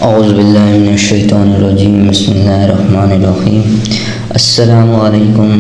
اعوذ باللہ من الشیطان الرجیم، بسم اللہ الرحمن الرحیم۔ السلام علیکم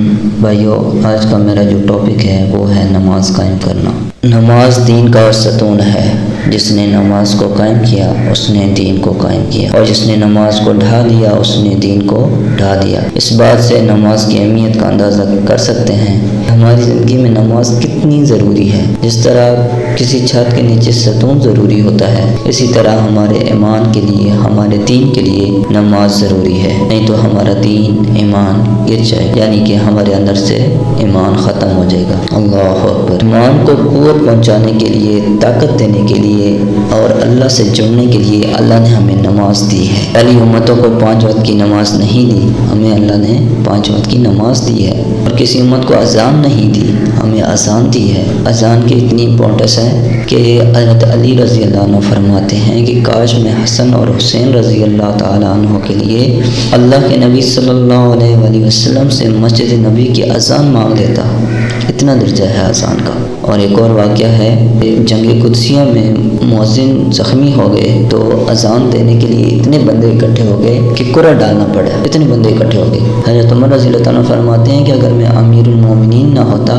بھائیو، آج کا میرا جو ٹاپک ہے وہ ہے نماز قائم کرنا۔ نماز دین کا ستون ہے۔ جس نے نماز کو قائم کیا اس نے دین کو قائم کیا، اور جس نے نماز کو ڈھا دیا اس نے دین کو ڈھا دیا۔ اس بات سے نماز کی اہمیت کا اندازہ کر سکتے ہیں ہماری زندگی میں نماز کتنی ضروری ہے۔ جس طرح کسی چھت کے نیچے ستون ضروری ہوتا ہے، اسی طرح ہمارے ایمان کے لیے، ہمارے دین کے لیے نماز ضروری ہے، نہیں تو ہمارا دین ایمان گر جائے، یعنی کہ ہمارے اندر سے ایمان ختم ہو جائے گا۔ اللہ اکبر۔ ایمان کو قوت پہنچانے کے لیے، طاقت دینے کے لیے اور اللہ سے جڑنے کے لیے اللہ نے ہمیں نماز دی ہے۔ پہلی امتوں کو 5 وقت کی نماز نہیں دی، ہمیں اللہ نے 5 وقت کی نماز دی ہے۔ اور کسی امت کو اذان نہیں دی، ہمیں اذان دی ہے۔ اذان کی اتنی امپورٹنس ہے کہ حضرت علی رضی اللہ عنہ فرماتے ہیں کہ کاش میں حسن اور حسین رضی اللہ تعالیٰ عنہ کے لیے اللہ کے نبی صلی اللہ علیہ وآلہ وسلم سے مسجد نبی کی اذان مانگ لیتا۔ اتنا درجہ ہے اذان کا۔ اور ایک اور واقعہ ہے، جنگ قدسیہ میں مؤذن زخمی ہو گئے تو اذان دینے کے لیے اتنے بندے اکٹھے ہو گئے کہ قرہ ڈالنا پڑا، اتنے بندے اکٹھے ہو گئے۔ حضرت عمر رضی اللہ عنہ فرماتے ہیں کہ اگر میں امیر المومنین نہ ہوتا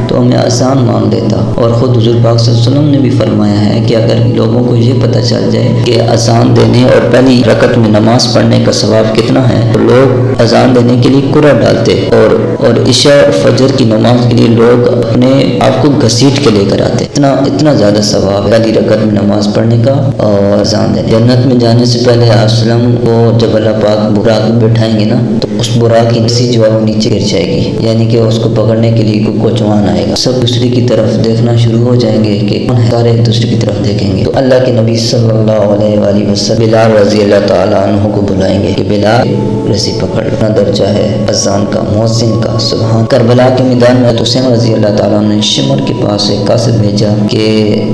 تو میں اذان مانگ لیتا۔ اور خود حضور پاک صلی اللہ علیہ وسلم نے بھی فرمایا ہے کہ اگر لوگوں کو یہ پتہ چل جائے کہ اذان دینے اور پہلی رکعت میں نماز پڑھنے کا ثواب کتنا ہے تو لوگ اذان دینے کے لیے قرہ ڈالتے، اور عشاء فجر کی نماز کے لیے لوگ اپنے آپ کو گھسیٹ کے لے کر آتے۔ اتنا زیادہ ثواب ہے پہلی رکعت میں نماز پڑھنے کا اور اذان دینے۔ جنت میں جانے سے پہلے اسلم کو جب اللہ پاک براق میں بٹھائیں گے نا تو اس براق کی رسی جو ہے وہ نیچے گر جائے گی، یعنی کہ اس کو پکڑنے کے لیے کوئی کوچوان آئے گا۔ سب دوسرے کی طرف دیکھنا شروع ہو جائیں گے کہ کون ہے، سارے ایک دوسرے کی طرف دیکھیں گے۔ تو اللہ کے نبی صلی اللہ علیہ وآلہ وسلم بلال رضی اللہ تعالیٰ عنہ کو بلائیں گے کہ بلال رسی پکڑ۔ اتنا درجہ ہے اذان کا، مؤذن کا۔ سبحان۔ کربلا کے میدان میں حسین رضی اللہ تعالیٰ نے شمر کے پاس ایک قاصد بھیجا کہ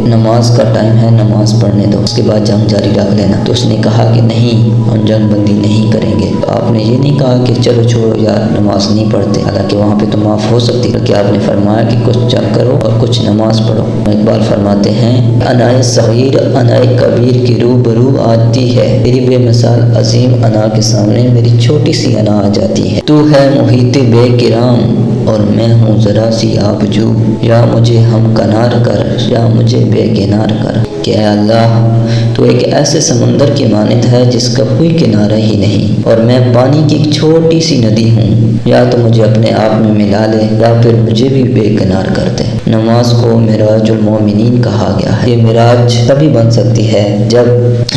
نماز کا ٹائم ہے، نماز پڑھنے دو، اس کے بعد جنگ جاری رکھ لینا۔ تو اس نے کہا کہ نہیں، ہم جنگ بندی نہیں کریں گے۔ تو آپ نے یہ نہیں کہا کہ چلو چھوڑو یار نماز نہیں پڑھتے، حالانکہ وہاں پہ تو معاف ہو سکتی، بلکہ آپ نے فرمایا کہ کچھ جنگ کرو اور کچھ نماز پڑھو۔ اقبال فرماتے ہیں انائے صغیر انائے کبیر کی روبرو آتی ہے، تیری بے مثال عظیم انا کے سامنے میری چھوٹی سی انا آ جاتی ہے۔ تو ہے محیط بے کرام اور میں ہوں ذرا سی آبجو، یا مجھے ہم کنار کر یا مجھے بے کنار کر۔ کہ اے اللہ تو ایک ایسے سمندر کی مانند ہے جس کا کوئی کنارہ ہی نہیں، اور میں پانی کی ایک چھوٹی سی ندی ہوں، یا تو مجھے اپنے آپ میں ملا لے یا پھر مجھے بھی بے کنار کر دے۔ نماز کو معراج المومنین کہا گیا ہے۔ یہ معراج تبھی بن سکتی ہے جب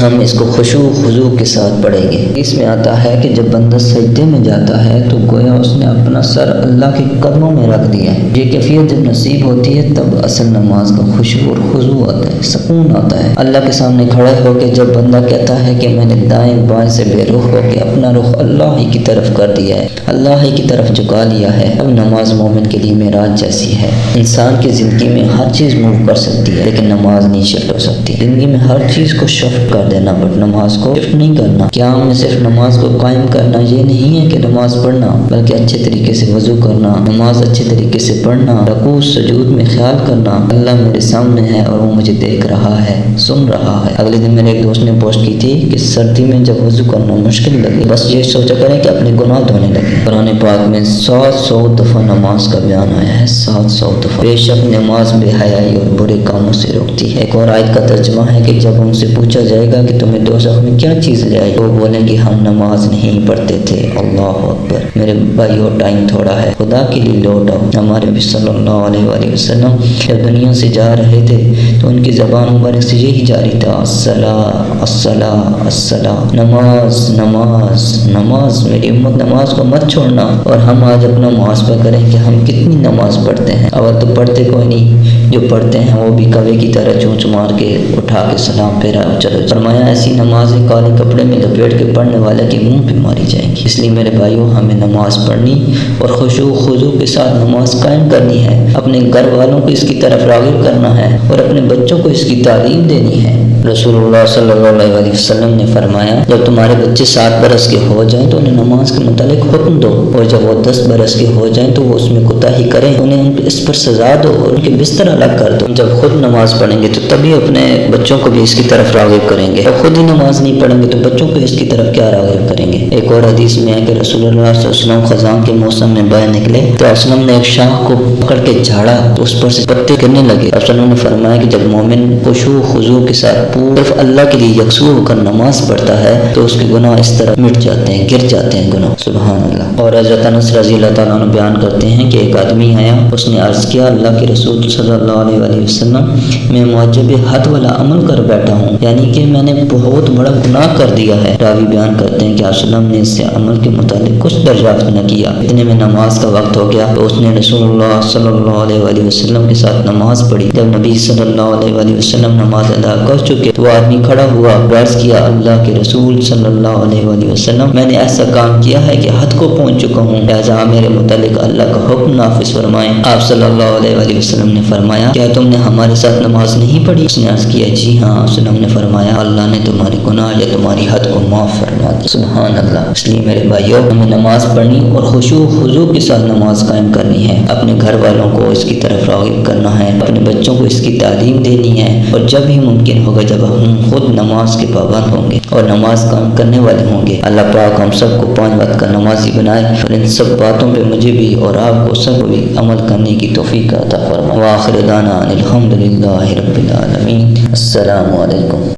ہم اس کو خشوع خضوع کے ساتھ پڑھیں گے۔ اس میں آتا ہے کہ جب بندہ سجدے میں جاتا ہے تو گویا اس نے اپنا سر اللہ کے قدموں میں رکھ دیا ہے۔ یہ کیفیت جب نصیب ہوتی ہے تب اصل نماز کا خشوع اور خضوع آتا ہے، سکون آتا ہے۔ اللہ کے سامنے کھڑے ہو کے جب بندہ کہتا ہے کہ میں نے دائیں بائیں سے بے رخ ہو کے اپنا رخ اللہ ہی کی طرف کر دیا ہے، اللہ ہی کی طرف جھکا لیا ہے، اب نماز مومن کے لیے معراج جیسی ہے۔ انسان کی زندگی میں ہر چیز موو کر سکتی ہے لیکن نماز نہیں شفٹ ہو سکتی۔ زندگی میں ہر چیز کو شفٹ کر دینا بٹ نماز کو شفٹ نہیں کرنا۔ قیام میں صرف نماز کو قائم کرنا یہ نہیں ہے کہ نماز پڑھنا، بلکہ اچھے طریقے سے وضو کرنا، نماز اچھے طریقے سے پڑھنا، رکوع سجود میں خیال کرنا اللہ میرے سامنے ہے اور وہ مجھے دیکھ رہا ہے، سن رہا ہے۔ اگلے دن میرے ایک دوست نے پوسٹ کی تھی کہ سردی میں جب وضو کرنا مشکل لگے بس یہ سوچا کریں کہ اپنے گناہ دھونے لگے۔ قرآن پاک میں 700 دفعہ نماز کا بیان آیا ہے، 700 دفعہ۔ بے شک نماز بے حیائی اور برے کاموں سے روکتی ہے۔ ایک اور آیت کا ترجمہ ہے کہ جب ان سے پوچھا جائے گا کہ تمہیں دوزخ میں کیا چیز لے آئی، تو وہ بولیں گے ہم نماز نہیں پڑھتے تھے۔ اللہ اکبر۔ میرے بھائیو ٹائم تھوڑا ہے، خدا کے لیے لوٹ آؤ۔ ہمارے نبی صلی اللہ علیہ وآلہ وسلم جب دنیا سے جا رہے تھے تو ان کی زبان مبارک سے یہی جاری تھا، الصلاۃ الصلاۃ الصلاۃ، نماز نماز نماز، میری امت نماز کو مت چھوڑنا۔ اور ہم آج اپنا محاسبہ کریں کہ ہم کتنی نماز پڑھتے ہیں۔ اول تو پڑھتے کوئی نہیں، جو پڑھتے ہیں وہ بھی کوے کی طرح چونچ مار کے اٹھا کے سلام پھیرا چلو۔ فرمایا ایسی نمازیں کالے کپڑے میں لپیٹ کے پڑھنے والے کے منہ پہ ماری جائیں گی۔ اس لیے میرے بھائیوں ہمیں نماز پڑھنی اور خشوع خضوع کے ساتھ نماز قائم کرنی ہے، اپنے گھر والوں کو اس کی طرف راغب کرنا ہے اور اپنے بچوں کو اس کی تعلیم تعلیم دینی ہے۔ رسول اللہ صلی اللہ علیہ وسلم نے فرمایا جب تمہارے بچے 7 برس کے ہو جائیں تو انہیں نماز کے متعلق حکم دو، اور جب وہ 10 برس کے ہو جائیں تو وہ اس میں کوتاہی کریں انہیں اس پر سزا دو اور ان کے بستر الگ کر دو۔ جب خود نماز پڑھیں گے تو تبھی اپنے بچوں کو بھی اس کی طرف راغب کریں گے، اور خود ہی نماز نہیں پڑھیں گے تو بچوں کو اس کی طرف کیا راغب کریں گے۔ ایک اور حدیث میں ہے کہ رسول اللہ صلی اللہ علیہ وسلم خزاں کے موسم میں باہر نکلے تو وسلم نے ایک شاخ کو پکڑ کے جھاڑا تو اس پر سے پتے گرنے لگے۔ وسلم نے فرمایا کہ جب مومن خشوع و خضوع کے ساتھ صرف اللہ کے لیے یکسو ہو کر نماز پڑھتا ہے تو اس کے گناہ اس طرح مٹ جاتے ہیں، گر جاتے ہیں گناہ۔ سبحان اللہ۔ اور حضرت انس رضی اللہ تعالیٰ عنہ بیان کرتے ہیں کہ ایک آدمی آیا، اس نے عرض کیا اللہ کے رسول صلی اللہ علیہ وسلم میں معجب حد والا عمل کر بیٹھا ہوں، یعنی کہ میں نے بہت بڑا گناہ کر دیا ہے۔ راوی بیان کرتے ہیں کہ وسلم نے اس سے عمل کے متعلق کچھ دریافت نہ کیا۔ اتنے میں نماز کا وقت ہو گیا تو اس نے رسول اللہ صلی اللہ علیہ وسلم کے ساتھ نماز پڑھی۔ جب نبی صلی اللہ علیہ وسلم نماز ادا کر چکے تو وہ آدمی کھڑا ہوا، عرض کیا اللہ کے رسول صلی اللہ علیہ وسلم میں نے ایسا کام کیا ہے کہ حد کو پہنچ چکا ہوں، لہذا میرے متعلق اللہ کا حکم نافذ فرمائیں۔ آپ صلی اللہ علیہ وسلم نے فرمایا کیا تم نے ہمارے ساتھ نماز نہیں پڑھی؟ اس نے عرض کیا جی ہاں۔ وسلم نے فرمایا اللہ نے تمہاری گناہ یا تمہاری حد کو معاف فرما دیا۔ سبحان اللہ۔ اس لیے میرے بھائیوں ہمیں نماز پڑھنی اور خشوع و خضوع کے ساتھ نماز قائم کرنی ہے، اپنے گھر والوں کو اس کی طرف راغب کرنا ہے، اپنے بچوں کو اس کی تعلیم دینی ہے، اور جب ہی ممکن ہوگا جب ہم خود نماز کے پابند ہوں گے اور نماز قائم کرنے والے ہوں گے۔ اللہ پاک ہم سب کو 5 وقت کا نمازی بنائے اور ان سب باتوں پہ مجھے بھی اور آپ کو سب کو بھی عمل کرنے کی توفیق عطا فرمائے۔ وآخر دعوانا الحمدللہ رب العالمین۔ السلام علیکم۔